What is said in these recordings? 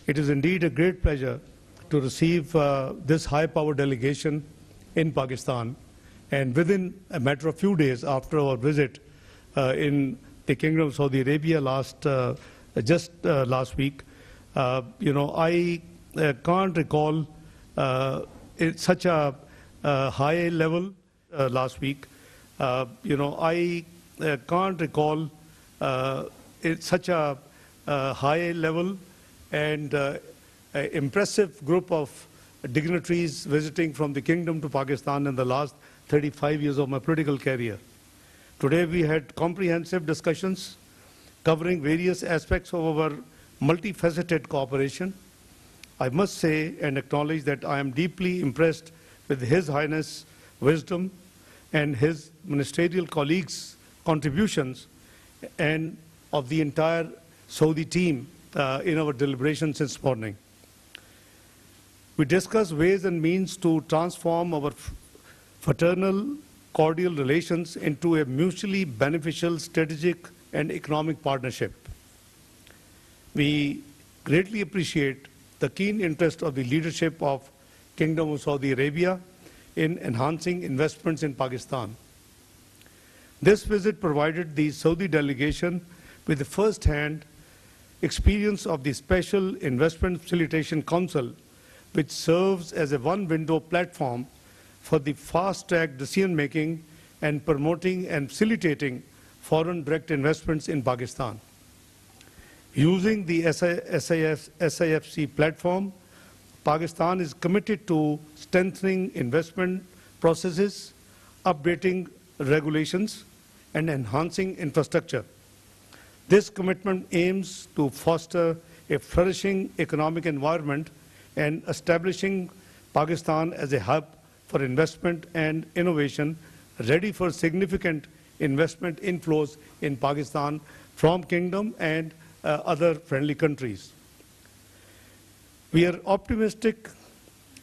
It is indeed a great pleasure to receive this high-powered delegation in Pakistan, and within a matter of few days after our visit in the Kingdom of Saudi Arabia just last week, I can't recall such a high level last week. I can't recall such a high level and impressive group of dignitaries visiting from the Kingdom to Pakistan in the last 35 years of my political career. Today we had comprehensive discussions covering various aspects of our multifaceted cooperation. I must say and acknowledge that I am deeply impressed with His Highness' wisdom and his ministerial colleagues' contributions and of the entire Saudi team in our deliberations this morning. We discussed ways and means to transform our fraternal, cordial relations into a mutually beneficial strategic and economic partnership. We greatly appreciate the keen interest of the leadership of Kingdom of Saudi Arabia in enhancing investments in Pakistan. This visit provided the Saudi delegation with the first-hand experience of the Special Investment Facilitation Council, which serves as a one-window platform for the fast-track decision-making and promoting and facilitating foreign direct investments in Pakistan. Using the SIFC platform, Pakistan is committed to strengthening investment processes, updating regulations, and enhancing infrastructure. This commitment aims to foster a flourishing economic environment and establishing Pakistan as a hub for investment and innovation, ready for significant investment inflows in Pakistan from Kingdom and other friendly countries. We are optimistic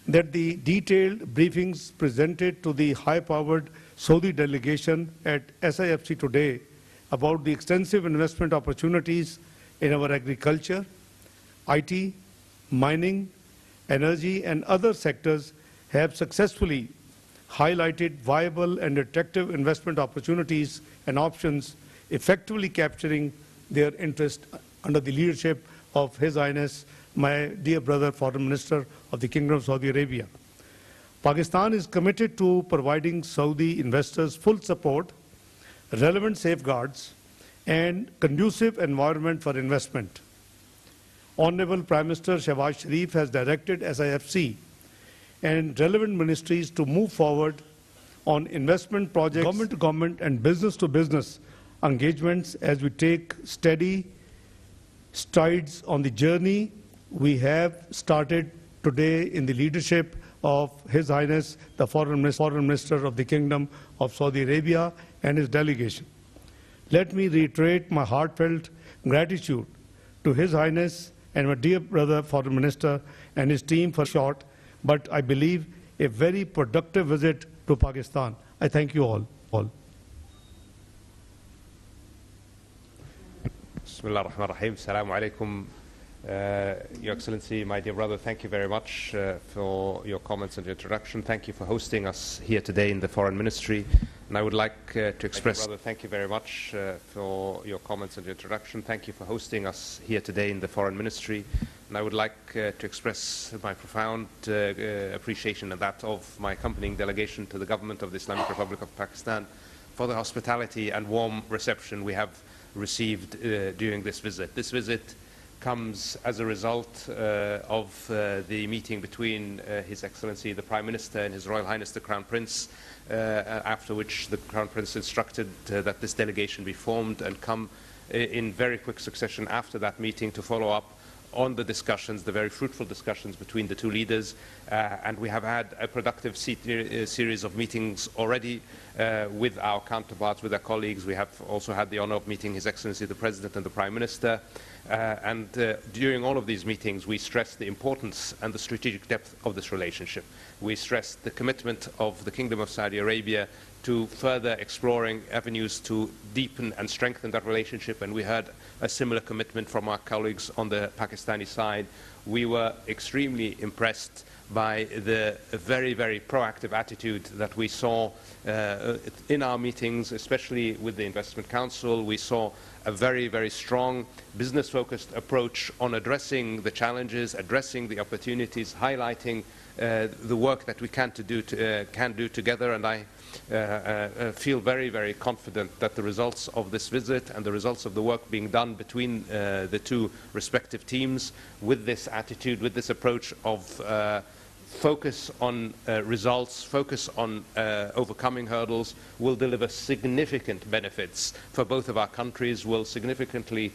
that the detailed briefings presented to the high-powered Saudi delegation at SIFC today about the extensive investment opportunities in our agriculture, IT, mining, energy, and other sectors have successfully highlighted viable and attractive investment opportunities and options, effectively capturing their interest under the leadership of His Highness, my dear brother, Foreign Minister of the Kingdom of Saudi Arabia. Pakistan is committed to providing Saudi investors full support, relevant safeguards, and conducive environment for investment. Honorable Prime Minister Shehbaz Sharif has directed SIFC and relevant ministries to move forward on investment projects, government to government and business to business engagements as we take steady strides on the journey we have started today in the leadership of His Highness, the Foreign Minister of the Kingdom of Saudi Arabia and his delegation. Let me reiterate my heartfelt gratitude to His Highness and my dear brother, Foreign Minister, and his team for short, but I believe a very productive visit to Pakistan. I thank you all. Bismillah ar-Rahman ar-Rahim. Assalamu alaikum. Your Excellency, my dear brother, thank you very much for your comments and your introduction. Thank you for hosting us here today in the Foreign Ministry. And I would like to express... Thank you very much for your comments and your introduction. Thank you for hosting us here today in the Foreign Ministry. And I would like to express my profound appreciation and that of my accompanying delegation to the Government of the Islamic Republic of Pakistan for the hospitality and warm reception we have received during this visit. This visit comes as a result of the meeting between His Excellency the Prime Minister and His Royal Highness the Crown Prince, after which the Crown Prince instructed that this delegation be formed and come in very quick succession after that meeting to follow up on the discussions, the very fruitful discussions between the two leaders, and we have had a productive series of meetings already with our counterparts, with our colleagues. We have also had the honor of meeting His Excellency the President and the Prime Minister, and during all of these meetings we stressed the importance and the strategic depth of this relationship. We stressed the commitment of the Kingdom of Saudi Arabia to further exploring avenues to deepen and strengthen that relationship, and we heard a similar commitment from our colleagues on the Pakistani side. We were extremely impressed by the very, very proactive attitude that we saw in our meetings, especially with the Investment Council. We saw a very, very strong business-focused approach on addressing the challenges, addressing the opportunities, highlighting the work that we can do together, and I feel very, very confident that the results of this visit and the results of the work being done between the two respective teams with this attitude, with this approach of focus on results, focus on overcoming hurdles, will deliver significant benefits for both of our countries, will significantly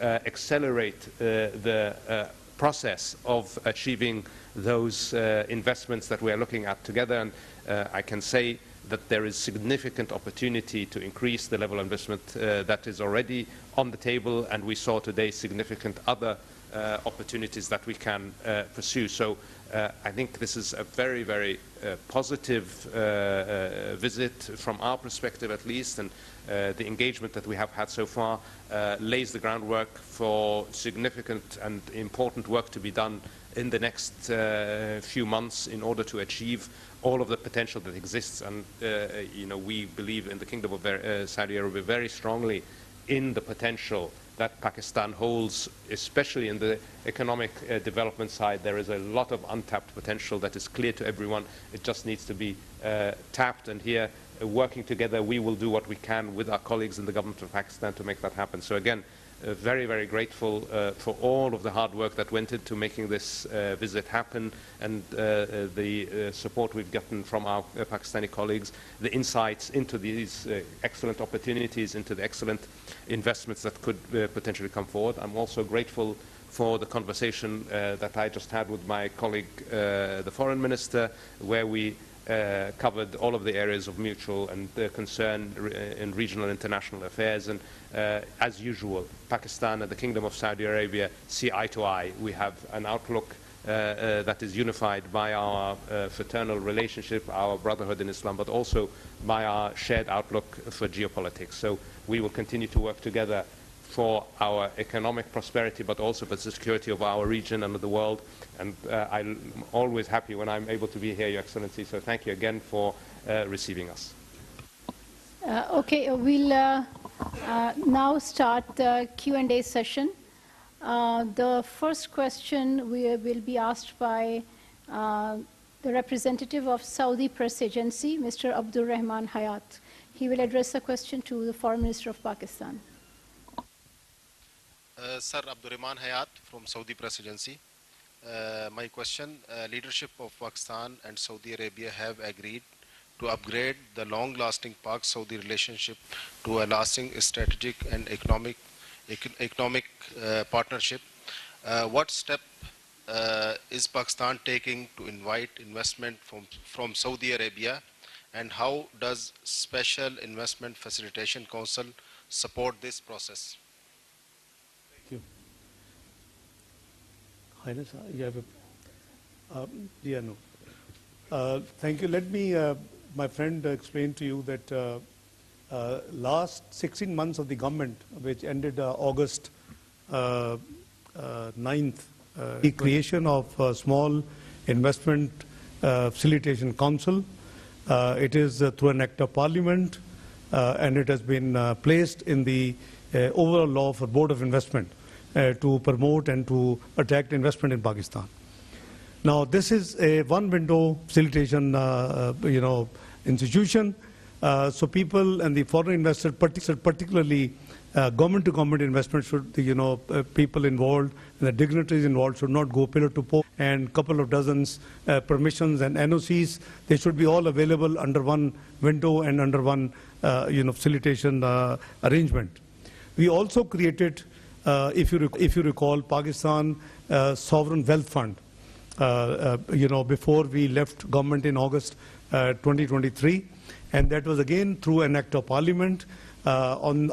accelerate the process of achieving those investments that we are looking at together. And I can say that there is significant opportunity to increase the level of investment that is already on the table, and we saw today significant other opportunities that we can pursue. So I think this is a very, very positive visit from our perspective at least, and the engagement that we have had so far lays the groundwork for significant and important work to be done in the next few months in order to achieve all of the potential that exists. And you know, we believe in the Kingdom of Saudi Arabia very strongly in the potential that Pakistan holds, especially in the economic development side. There is a lot of untapped potential that is clear to everyone. It just needs to be tapped, and here, working together, we will do what we can with our colleagues in the government of Pakistan to make that happen. So again, very, very grateful for all of the hard work that went into making this visit happen, and the support we've gotten from our Pakistani colleagues, the insights into these excellent opportunities, into the excellent investments that could potentially come forward. I'm also grateful for the conversation that I just had with my colleague, the Foreign Minister, where we covered all of the areas of mutual and concern in regional and international affairs. And as usual, Pakistan and the Kingdom of Saudi Arabia see eye to eye. We have an outlook that is unified by our fraternal relationship, our brotherhood in Islam, but also by our shared outlook for geopolitics. So we will continue to work together for our economic prosperity, but also for the security of our region and of the world. And I'm always happy when I'm able to be here, Your Excellency. So thank you again for receiving us. Okay, we'll now start the Q&A session. The first question will be asked by the representative of Saudi Press Agency, Mr. Abdur Rahman Hayat. He will address the question to the Foreign Minister of Pakistan. Sir, Abdur Rahman Hayat from Saudi Press Agency. My question, leadership of Pakistan and Saudi Arabia have agreed to upgrade the long-lasting Pak-Saudi relationship to a lasting strategic and economic partnership. What step is Pakistan taking to invite investment from Saudi Arabia, and how does Special Investment Facilitation Council support this process? Highness, you have a... thank you. Let me, my friend, explain to you that last 16 months of the government, which ended August 9th, the creation of a small investment facilitation council. It is through an act of parliament, and it has been placed in the overall law for Board of Investment to promote and to attract investment in Pakistan. Now, this is a one-window facilitation, institution. So people and the foreign investors, particularly government-to-government investment, should, people involved and the dignitaries involved should not go pillar to post, and a couple of dozens permissions and NOCs. They should be all available under one window and under one, facilitation arrangement. We also created, if you recall, Pakistan Sovereign Wealth Fund. Before we left government in August 2023, and that was again through an act of parliament. On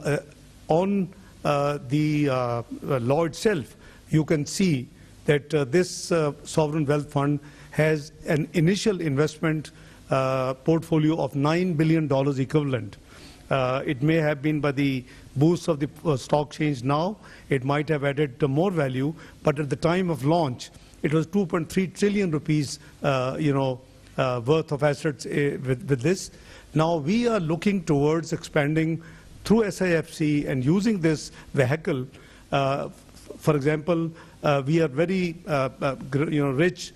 the law itself, you can see that this Sovereign Wealth Fund has an initial investment portfolio of $9 billion equivalent. It may have been by the boost of the stock change now, it might have added more value, but at the time of launch, it was 2.3 trillion rupees, worth of assets with this. Now we are looking towards expanding through SIFC and using this vehicle. For example, we have very rich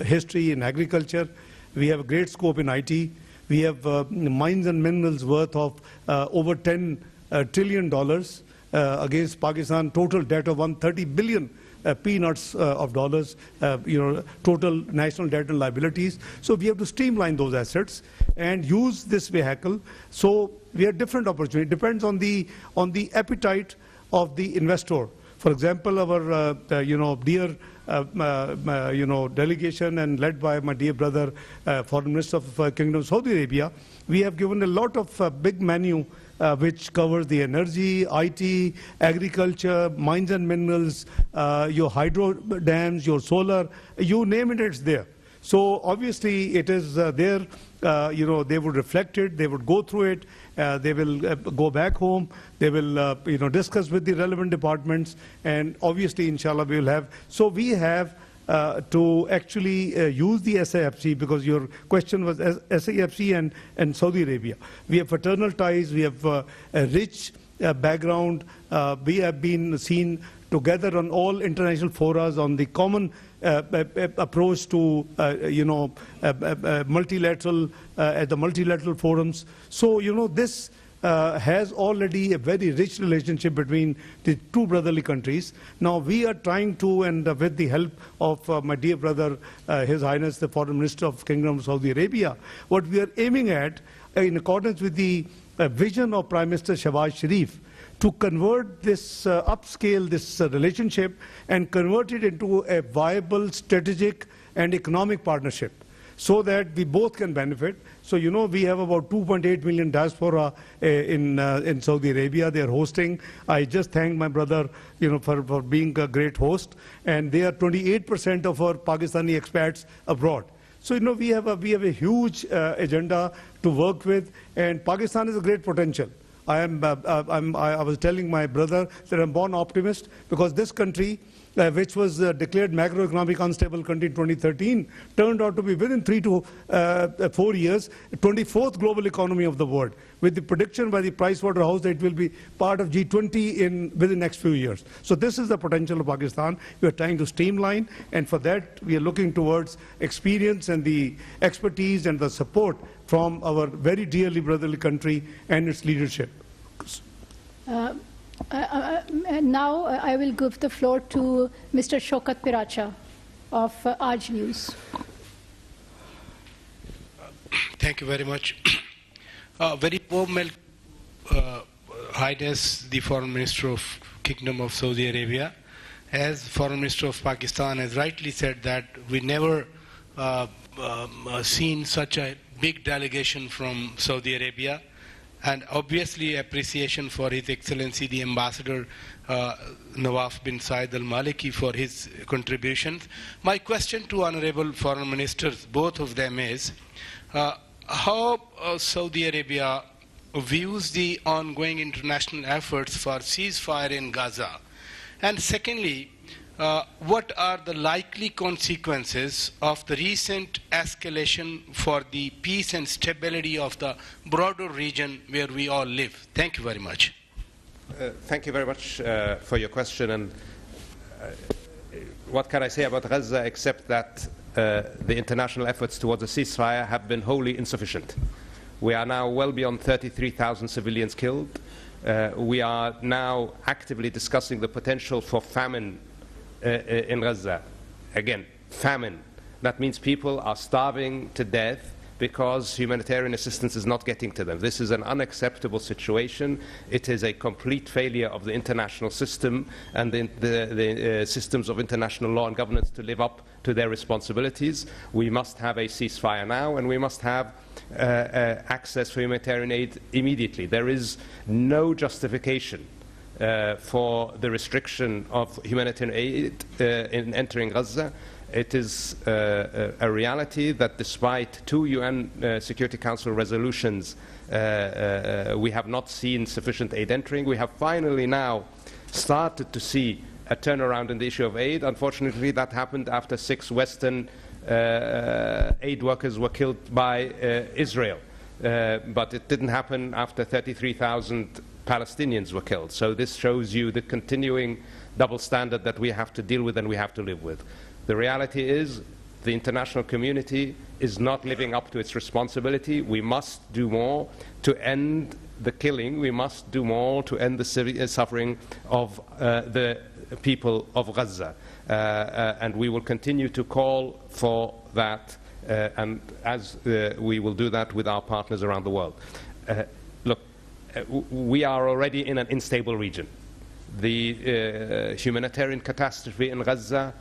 history in agriculture. We have a great scope in IT. We have mines and minerals worth of over $10 trillion against Pakistan total debt of 130 billion peanuts of dollars, total national debt and liabilities. So we have to streamline those assets and use this vehicle. So we have different opportunities. It depends on the appetite of the investor. For example, our dear delegation and led by my dear brother, Foreign Minister of Kingdom of Saudi Arabia, we have given a lot of big menu which covers the energy, IT, agriculture, mines and minerals, your hydro dams, your solar, you name it, it's there. So obviously it is there, they would reflect it, they would go through it, they will go back home, they will discuss with the relevant departments, and obviously inshallah we will have. So we have to actually use the SIFC, because your question was SIFC and Saudi Arabia. We have fraternal ties, we have a rich background, we have been seen together on all international forums on the common approach to multilateral at the multilateral forums. So this has already a very rich relationship between the two brotherly countries. Now we are trying to, and with the help of my dear brother, His Highness the Foreign Minister of Kingdom of Saudi Arabia, what we are aiming at, in accordance with the vision of Prime Minister Shahbaz Sharif, to convert this, upscale this relationship and convert it into a viable strategic and economic partnership, so that we both can benefit. So we have about 2.8 million diaspora in Saudi Arabia. They are hosting. I just thank my brother for being a great host, and they are 28% of our Pakistani expats abroad. So we have a huge agenda to work with, and Pakistan has a great potential. I was telling my brother that I'm born optimist, because this country, which was declared macroeconomic unstable country in 2013, turned out to be within 3 to 4 years, 24th global economy of the world, with the prediction by the Pricewaterhouse that it will be part of G20 within the next few years. So this is the potential of Pakistan. We are trying to streamline, and for that we are looking towards experience and the expertise and the support from our very dearly brotherly country and its leadership. Now I will give the floor to Mr. Shaukat Piracha of Aaj News. Thank you very much. Very warm Highness, the Foreign Minister of Kingdom of Saudi Arabia. As Foreign Minister of Pakistan has rightly said that we never seen such a big delegation from Saudi Arabia, and obviously appreciation for His Excellency the Ambassador Nawaf bin Said al-Maliki for his contributions. My question to Honorable Foreign Ministers, both of them, is how Saudi Arabia views the ongoing international efforts for ceasefire in Gaza, and secondly, what are the likely consequences of the recent escalation for the peace and stability of the broader region where we all live? Thank you very much. Thank you very much for your question. And what can I say about Gaza except that the international efforts towards a ceasefire have been wholly insufficient. We are now well beyond 33,000 civilians killed. We are now actively discussing the potential for famine in Gaza. Again, famine. That means people are starving to death because humanitarian assistance is not getting to them. This is an unacceptable situation. It is a complete failure of the international system and the systems of international law and governance to live up to their responsibilities. We must have a ceasefire now, and we must have access for humanitarian aid immediately. There is no justification for the restriction of humanitarian aid in entering Gaza. It is a reality that despite 2 UN Security Council resolutions, we have not seen sufficient aid entering. We have finally now started to see a turnaround in the issue of aid. Unfortunately, that happened after 6 Western aid workers were killed by Israel. But it didn't happen after 33,000 Palestinians were killed. So this shows you the continuing double standard that we have to deal with and we have to live with. The reality is the international community is not living up to its responsibility. We must do more to end the killing. We must do more to end the suffering of the people of Gaza. And we will continue to call for that, and as we will do that with our partners around the world. Look, we are already in an unstable region. The humanitarian catastrophe in Gaza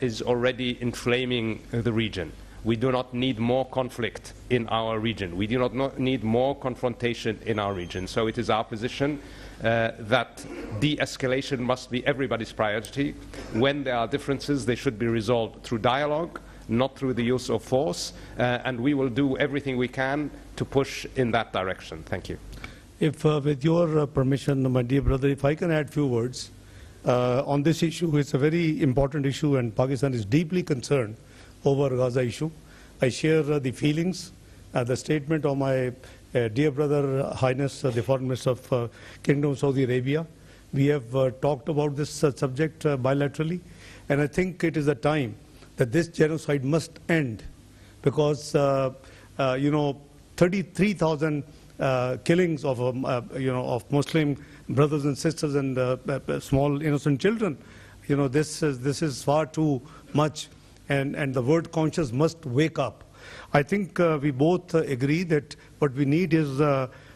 is already inflaming the region. We do not need more conflict in our region. We do not need more confrontation in our region. So it is our position that de-escalation must be everybody's priority. When there are differences, they should be resolved through dialogue, not through the use of force, and we will do everything we can to push in that direction. Thank you. If, with your permission, my dear brother, if I can add a few words on this issue. It's a very important issue, and Pakistan is deeply concerned over Gaza issue. I share the feelings, the statement of my dear brother, Highness, the Foreign Minister of Kingdom of Saudi Arabia. We have talked about this subject bilaterally, and I think it is a time that this genocide must end, because 33,000 killings of of Muslim brothers and sisters and small innocent children, this is far too much, and the world conscience must wake up. I think we both agree that what we need is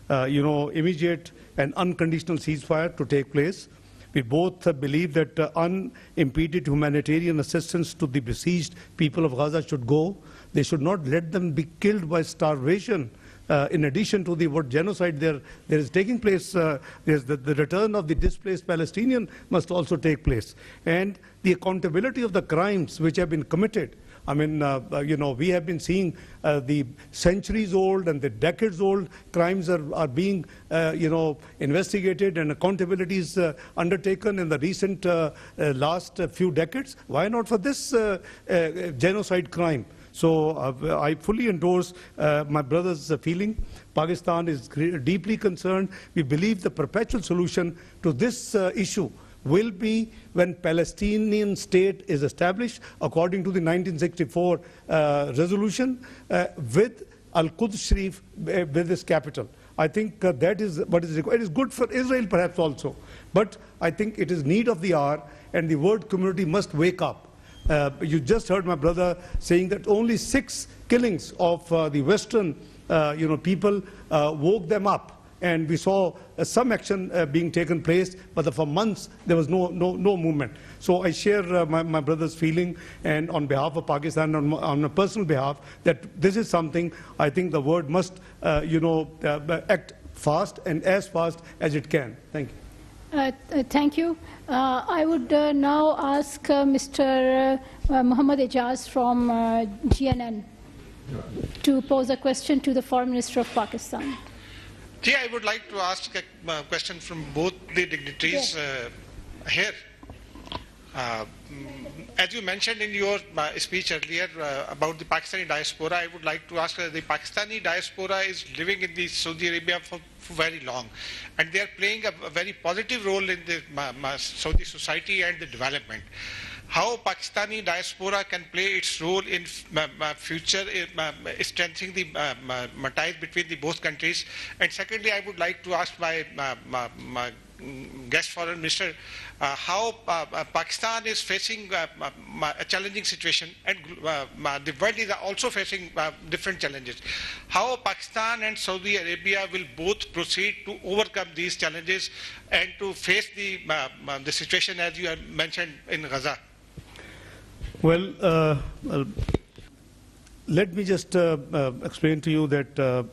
immediate and unconditional ceasefire to take place. We both believe that unimpeded humanitarian assistance to the besieged people of Gaza should go. They should not let them be killed by starvation. In addition to the genocide there is taking place, there's the return of the displaced Palestinian must also take place. And the accountability of the crimes which have been committed. I mean, we have been seeing the centuries-old and the decades-old crimes are being, investigated, and accountability is undertaken in the recent last few decades. Why not for this genocide crime? So I fully endorse my brother's feeling. Pakistan is deeply concerned. We believe the perpetual solution to this issue will be when Palestinian state is established according to the 1964 resolution with Al-Quds Sharif with its capital. I think that is what is required. It is good for Israel perhaps also, but I think it is need of the hour, and the world community must wake up. You just heard my brother saying that only 6 killings of the Western people woke them up. And we saw some action being taken place, but for months there was no movement. So I share my brother's feeling, and on behalf of Pakistan, on a personal behalf, that this is something I think the world must act fast and as fast as it can. Thank you. Thank you. I would now ask Mr. Muhammad Ejaz from GNN to pose a question to the Foreign Minister of Pakistan. I would like to ask a question from both the dignitaries here. As you mentioned in your speech earlier about the Pakistani diaspora, I would like to ask the Pakistani diaspora is living in Saudi Arabia for very long, and they are playing a very positive role in the Saudi society and the development. How Pakistani diaspora can play its role in future strengthening the ties between the both countries? And secondly, I would like to ask my guest foreign minister how Pakistan is facing a challenging situation, and the world is also facing different challenges. How Pakistan and Saudi Arabia will both proceed to overcome these challenges and to face the situation as you have mentioned in Gaza? Well, let me just explain to you that, I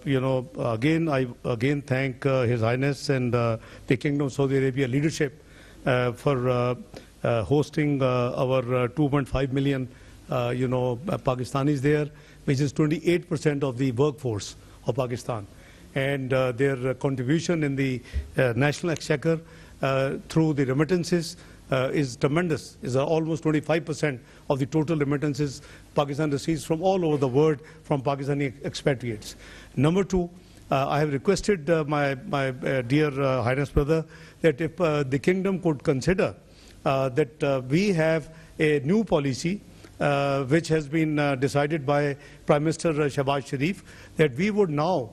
again thank His Highness and the Kingdom of Saudi Arabia leadership for hosting our 2.5 million Pakistanis there, which is 28% of the workforce of Pakistan. And their contribution in the national exchequer through the remittances is tremendous, is almost 25% of the total remittances Pakistan receives from all over the world from Pakistani expatriates. Number two, I have requested my dear Highness Brother that if the Kingdom could consider that we have a new policy which has been decided by Prime Minister Shehbaz Sharif, that we would now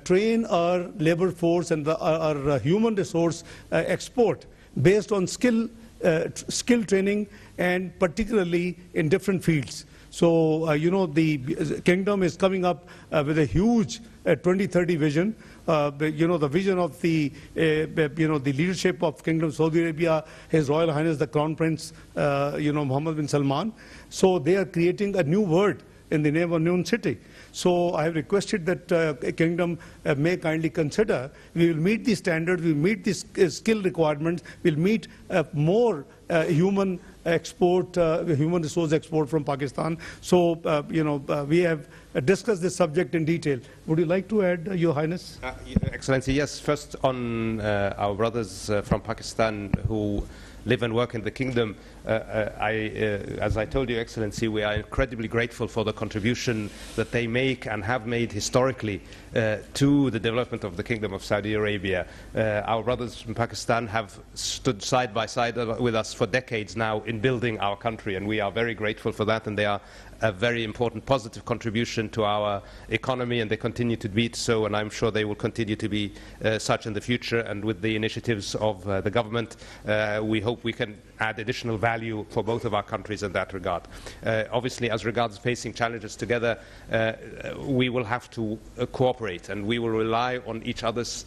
train our labor force and our human resource export based on skill training, and particularly in different fields. So, the Kingdom is coming up with a huge 2030 vision. The vision of the leadership of Kingdom of Saudi Arabia, His Royal Highness the Crown Prince, Mohammed bin Salman. So they are creating a new world in the name of new city. So I have requested that Kingdom may kindly consider, we will meet the standards, we will meet the skill requirements, we will meet more human export, human resource export from Pakistan. So, we have discussed this subject in detail. Would you like to add, Your Highness? Excellency, yes. First on our brothers from Pakistan who live and work in the Kingdom, as I told you, Excellency, we are incredibly grateful for the contribution that they make and have made historically to the development of the Kingdom of Saudi Arabia. Our brothers from Pakistan have stood side by side with us for decades now in building our country, and we are very grateful for that, and they are a very important positive contribution to our economy, and they continue to be so, and I'm sure they will continue to be such in the future. And with the initiatives of the government, we hope we can add additional value for both of our countries in that regard. Obviously, as regards facing challenges together, we will have to cooperate, and we will rely on each other's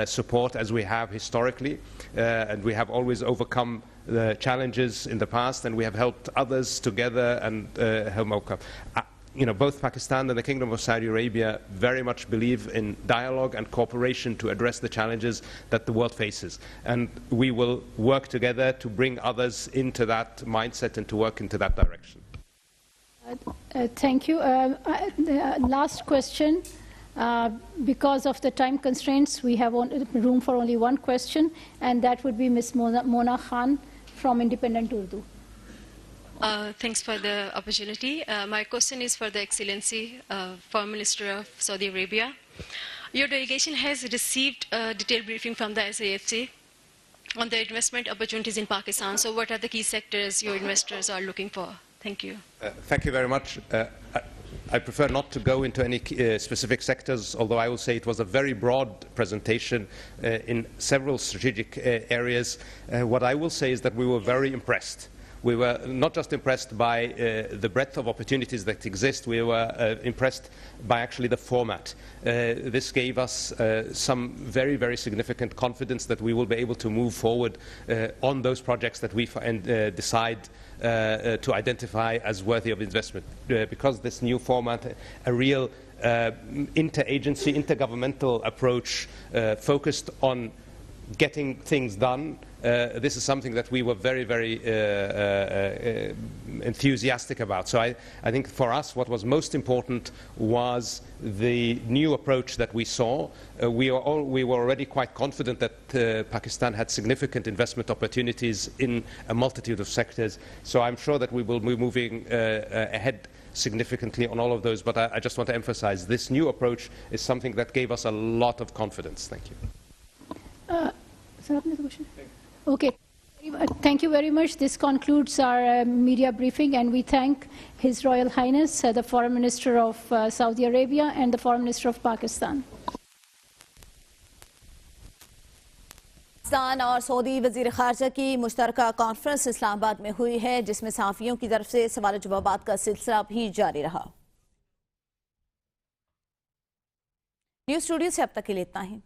support as we have historically, and we have always overcome the challenges in the past, and we have helped others together and both Pakistan and the Kingdom of Saudi Arabia very much believe in dialogue and cooperation to address the challenges that the world faces. And we will work together to bring others into that mindset and to work into that direction. Thank you. Last question. Because of the time constraints, we have room for only one question, and that would be Ms. Mona Khan from Independent Urdu. Thanks for the opportunity. My question is for the Excellency, Foreign Minister of Saudi Arabia. Your delegation has received a detailed briefing from the SAFC on the investment opportunities in Pakistan. So what are the key sectors your investors are looking for? Thank you. Thank you very much. I prefer not to go into any specific sectors, although I will say it was a very broad presentation in several strategic areas. What I will say is that we were very impressed. We were not just impressed by the breadth of opportunities that exist, we were impressed by actually the format. This gave us some very, very significant confidence that we will be able to move forward on those projects that we decide to identify as worthy of investment. Because this new format, a real interagency, intergovernmental approach focused on getting things done, this is something that we were very, very enthusiastic about. So I think for us what was most important was the new approach that we saw. We were already quite confident that Pakistan had significant investment opportunities in a multitude of sectors. So I'm sure that we will be moving ahead significantly on all of those. But I just want to emphasize this new approach is something that gave us a lot of confidence. Thank you. Okay. Thank you very much. This concludes our media briefing, and we thank His Royal Highness, the Foreign Minister of Saudi Arabia and the Foreign Minister of Pakistan. Pakistan और Saudi वज़ीर ख़ारजा की मुश्तरकः conference Islamabad में हुई है, जिसमें सहाफ़ियों की तरफ से सवाल जवाबात का सिलसिला भी जारी रहा। न्यूज़ स्टूडियो से अब तक के लिए इतना ही।